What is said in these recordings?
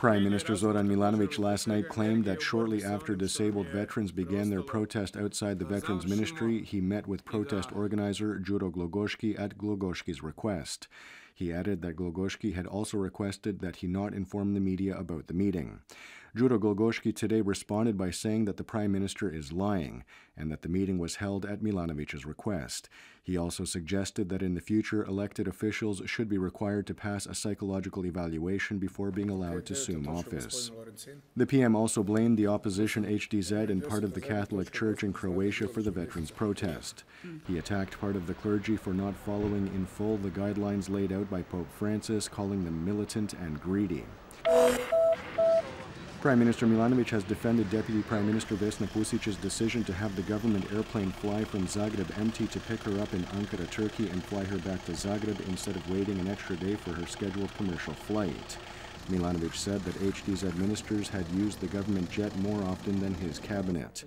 Prime Minister Zoran Milanovic last night claimed that shortly after disabled veterans began their protest outside the Veterans Ministry, he met with protest organizer Đuro Glogoški at Glogoški's request. He added that Glogoški had also requested that he not inform the media about the meeting. Đuro Glogoški today responded by saying that the Prime Minister is lying and that the meeting was held at Milanovic's request. He also suggested that in the future, elected officials should be required to pass a psychological evaluation before being allowed to assume office. The PM also blamed the opposition HDZ and part of the Catholic Church in Croatia for the veterans' protest. He attacked part of the clergy for not following in full the guidelines laid out by Pope Francis, calling them militant and greedy. Prime Minister Milanovic has defended Deputy Prime Minister Vesna Pusic's decision to have the government airplane fly from Zagreb empty to pick her up in Ankara, Turkey, and fly her back to Zagreb instead of waiting an extra day for her scheduled commercial flight. Milanovic said that HDZ ministers had used the government jet more often than his cabinet.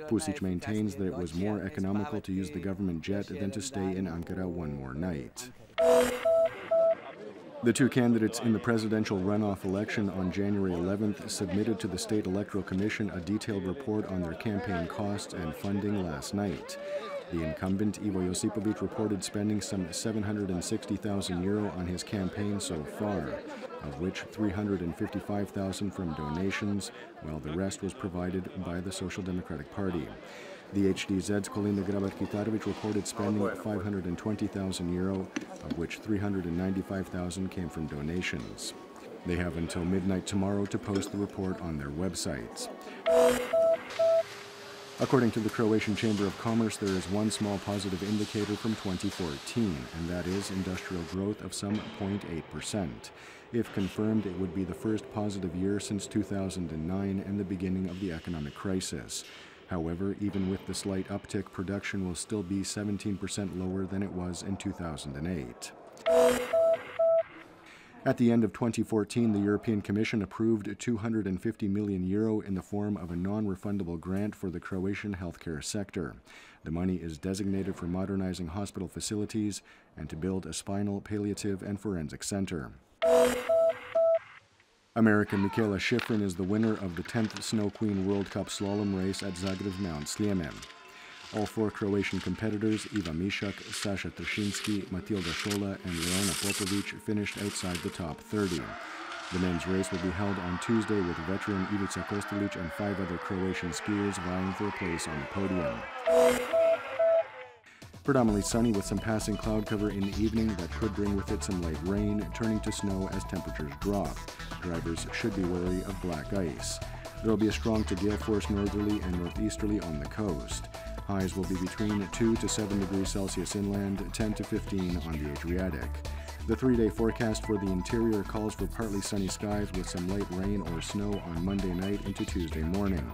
Pusic maintains that it was more economical to use the government jet than to stay in Ankara one more night. The two candidates in the presidential runoff election on January 11th submitted to the State Electoral Commission a detailed report on their campaign costs and funding last night. The incumbent, Ivo Josipovic, reported spending some €760,000 on his campaign so far, of which $355,000 from donations, while the rest was provided by the Social Democratic Party. The HDZ's Kolinda Grabar-Kitarovic reported spending €520,000, of which $395,000 came from donations. They have until midnight tomorrow to post the report on their websites. According to the Croatian Chamber of Commerce, there is one small positive indicator from 2014, and that is industrial growth of some 0.8%. If confirmed, it would be the first positive year since 2009 and the beginning of the economic crisis. However, even with the slight uptick, production will still be 17% lower than it was in 2008. At the end of 2014, the European Commission approved €250 million in the form of a non-refundable grant for the Croatian healthcare sector. The money is designated for modernizing hospital facilities and to build a spinal, palliative, and forensic center. American Michaela Schifrin is the winner of the 10th Snow Queen World Cup slalom race at Zagreb's Mount Sljeme. All four Croatian competitors, Iva Mišak, Saša Tršinski, Matilda Šola, and Leona Popović, finished outside the top 30. The men's race will be held on Tuesday with veteran Ivica Kostelić and 5 other Croatian skiers vying for a place on the podium. Predominantly sunny with some passing cloud cover in the evening that could bring with it some light rain, turning to snow as temperatures drop. Drivers should be wary of black ice. There will be a strong to gale force northerly and northeasterly on the coast. Highs will be between 2 to 7 degrees Celsius inland, 10 to 15 on the Adriatic. The 3-day forecast for the interior calls for partly sunny skies with some light rain or snow on Monday night into Tuesday morning.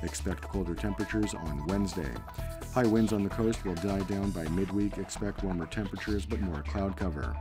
Expect colder temperatures on Wednesday. High winds on the coast will die down by midweek. Expect warmer temperatures but more cloud cover.